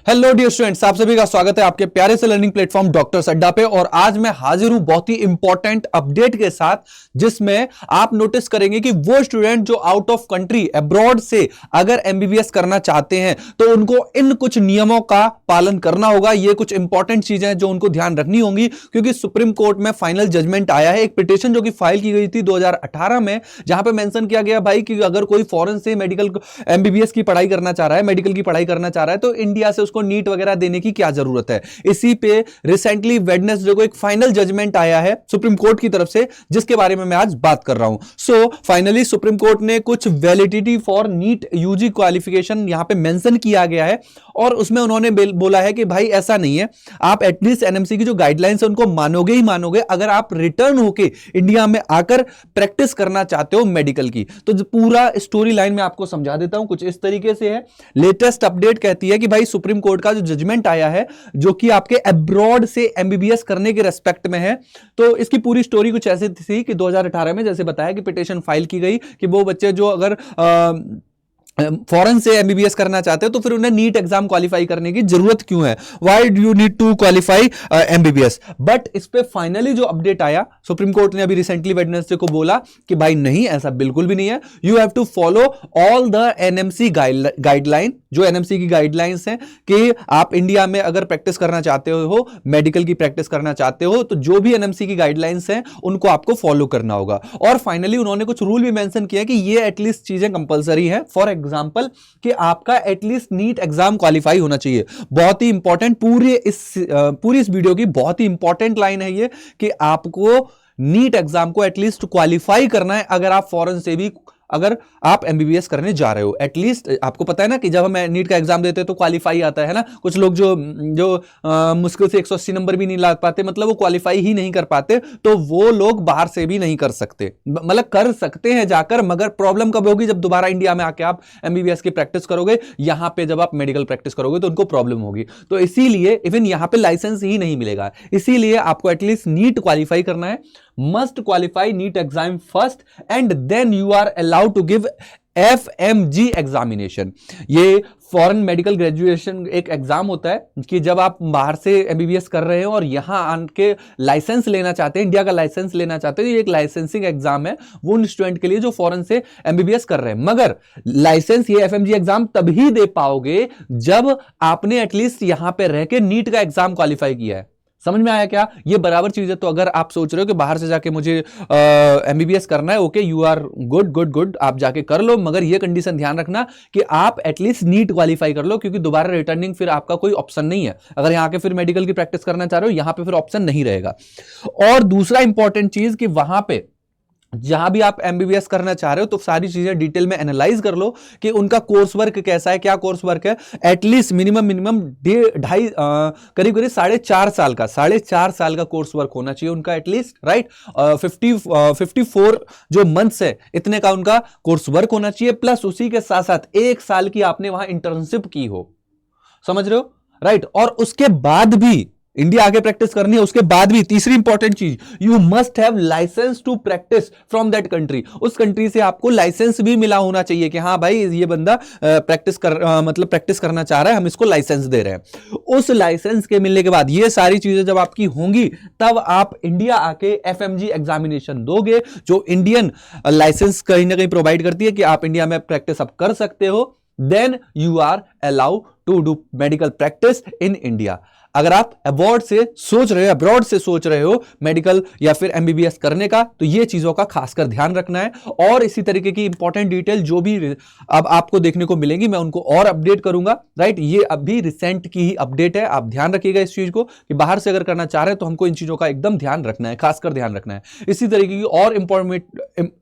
Hello dear students, आप सभी का स्वागत है आपके प्यारे से लर्निंग प्लेटफॉर्म डॉक्टर्स अड्डा पे। और आज मैं हाजिर हूं बहुत ही इंपॉर्टेंट अपडेट के साथ, जिसमें आप नोटिस करेंगे कि वो स्टूडेंट जो आउट ऑफ कंट्री अब्रॉड से अगर एमबीबीएस करना चाहते हैं तो उनको इन कुछ नियमों का पालन करना होगा। ये कुछ इंपॉर्टेंट चीजें हैं जो उनको ध्यान रखनी होंगी, क्योंकि सुप्रीम कोर्ट में फाइनल जजमेंट आया है। एक पिटीशन जो कि फाइल की गई थी 2018 में, जहां पे मेंशन किया गया भाई कि अगर कोई फॉरेन से मेडिकल एमबीबीएस की पढ़ाई करना चाह रहा है, मेडिकल की पढ़ाई करना चाह रहा है, तो इंडिया से उसको नीट वगैरह देने की क्या जरूरत है। इसी पे रिसेंटली वेडनेसडे को एक फाइनल जजमेंट आया है सुप्रीम कोर्ट की तरफ से, जिसके बारे में मैं आज बात कर रहा हूं। सो फाइनली सुप्रीम कोर्ट ने कुछ validity for NEET UG qualification यहां पे मेंशन किया गया है, और उसमें उन्होंने बोला है कि भाई ऐसा नहीं है, आप एटलीस्ट एनएमसी की जो गाइडलाइंस है उनको मानोगे ही मानोगे अगर आप रिटर्न होके इंडिया में आकर प्रैक्टिस करना चाहते हो मेडिकल की। तो पूरा स्टोरी लाइन में आपको समझा देता हूं, कुछ इस तरीके से है। लेटेस्ट अपडेट कहती है कि भाई सुप्रीम कोर्ट का जो जजमेंट आया है, जो कि आपके अब्रॉड से एमबीबीएस करने के रेस्पेक्ट में है, तो इसकी पूरी स्टोरी कुछ ऐसी थी कि 2018 में जैसे बताया कि पिटीशन फाइल की गई कि वो बच्चे जो अगर फॉरेन से एमबीबीएस करना चाहते हो तो फिर उन्हें नीट एग्जाम क्वालिफाई करने की जरूरत क्यों है, why do you need to qualify MBBS. But इस पे फाइनली जो अपडेट आया, सुप्रीम कोर्ट ने अभी रिसेंटली वेडनेसडे को बोला कि भाई नहीं, ऐसा बिल्कुल भी नहीं है। You have to follow all the NMC guideline, जो एनएमसी की गाइडलाइंस हैं कि आप इंडिया में अगर प्रैक्टिस करना चाहते हो, मेडिकल की प्रैक्टिस करना चाहते हो, तो जो भी एनएमसी की गाइडलाइंस हैं उनको आपको फॉलो करना होगा। और फाइनली उन्होंने कुछ रूल भी मेंशन किया कि ये एटलीस्ट चीजें कंपलसरी है। फॉर एग्जाम्पल कि आपका एटलीस्ट नीट एग्जाम क्वालिफाई होना चाहिए। बहुत ही इंपॉर्टेंट, पूरी इस वीडियो की बहुत ही इंपॉर्टेंट लाइन है ये कि आपको नीट एग्जाम को एटलीस्ट क्वालिफाई करना है अगर आप फॉरेन से भी अगर आप एमबीबीएस करने जा रहे हो। एटलीस्ट आपको पता है ना कि जब हम नीट का एग्जाम देते हैं तो क्वालिफाई आता है ना। कुछ लोग जो मुश्किल से 180 नंबर भी नहीं ला पाते, मतलब वो क्वालिफाई ही नहीं कर पाते, तो वो लोग बाहर से भी नहीं कर सकते। मतलब कर सकते हैं जाकर, मगर प्रॉब्लम कब होगी, जब दोबारा इंडिया में आके आप एमबीबीएस की प्रैक्टिस करोगे, यहां पे जब आप मेडिकल प्रैक्टिस करोगे तो उनको प्रॉब्लम होगी। तो इसीलिए इवन यहां पे लाइसेंस ही नहीं मिलेगा, इसीलिए आपको एटलीस्ट नीट क्वालिफाई करना है। Must qualify NEET exam first and then you are allowed to give FMG examination. ये फॉरेन मेडिकल ग्रेजुएशन एक एग्जाम होता है कि जब आप बाहर से एमबीबीएस कर रहे हो और यहां आके लाइसेंस लेना चाहते हैं, इंडिया का लाइसेंस लेना चाहते हैं, ये एक लाइसेंसिंग एग्जाम है वो उन स्टूडेंट के लिए जो फॉरेन से एमबीबीएस कर रहे हैं। मगर लाइसेंस ये FMG एग्जाम तभी दे पाओगे जब आपने एटलीस्ट यहां पे रह के नीट का एग्जाम क्वालिफाई किया है। समझ में आया क्या? ये बराबर चीज है। तो अगर आप सोच रहे हो कि बाहर से जाके मुझे एमबीबीएस करना है, okay, you are good good good, आप जाके कर लो, मगर ये कंडीशन ध्यान रखना कि आप एटलीस्ट नीट क्वालिफाई कर लो, क्योंकि दोबारा रिटर्निंग फिर आपका कोई ऑप्शन नहीं है। अगर यहां के फिर मेडिकल की प्रैक्टिस करना चाह रहे हो, यहां पे फिर ऑप्शन नहीं रहेगा। और दूसरा इंपॉर्टेंट चीज कि वहां पे जहां भी आप एमबीबीएस करना चाह रहे हो तो सारी चीजें डिटेल में एनालाइज कर लो कि उनका कोर्स वर्क कैसा है, क्या कोर्स वर्क है। एटलीस्ट मिनिमम ढाई करीब करीब 4.5 साल का कोर्स वर्क होना चाहिए उनका एटलीस्ट, राइट। 54 जो मंथ्स है इतने का उनका कोर्स वर्क होना चाहिए, प्लस उसी के साथ साथ 1 साल की आपने वहां इंटर्नशिप की हो। समझ रहे हो, राइट। और उसके बाद भी इंडिया आगे प्रैक्टिस करनी है, उसके बाद भी तीसरी इंपॉर्टेंट चीज, you must have license to practice from that country. उस कंट्री से आपको लाइसेंस भी मिला होना चाहिए कि हाँ भाई ये बंदा प्रैक्टिस करना चाह रहा है, हम इसको लाइसेंस दे रहे हैं। उस लाइसेंस के मिलने के बाद ये सारी चीजें जब आपकी होंगी, तब आप इंडिया आके FMG एग्जामिनेशन दोगे, जो इंडियन लाइसेंस कहीं ना कहीं प्रोवाइड करती है कि आप इंडिया में प्रैक्टिस अब कर सकते हो। Then you are allowed to do medical practice in India. अगर आप अब्रॉड से सोच रहे हो मेडिकल या फिर एमबीबीएस करने का, तो ये चीजों का खासकर ध्यान रखना है। और इसी तरीके की इंपॉर्टेंट डिटेल जो भी अब आपको देखने को मिलेंगी, मैं उनको और अपडेट करूंगा, राइट। ये अभी रिसेंट की ही अपडेट है, आप ध्यान रखिएगा इस चीज को कि बाहर से अगर करना चाह रहे हैं तो हमको इन चीजों का एकदम ध्यान रखना है, खासकर ध्यान रखना है। इसी तरीके की और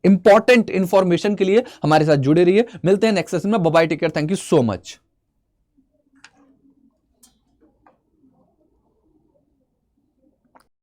इंपॉर्टेंट इंफॉर्मेशन के लिए हमारे साथ जुड़े रहिए। मिलते हैं नेक्स्ट सेशन में। Bye bye, take care, thank you so much.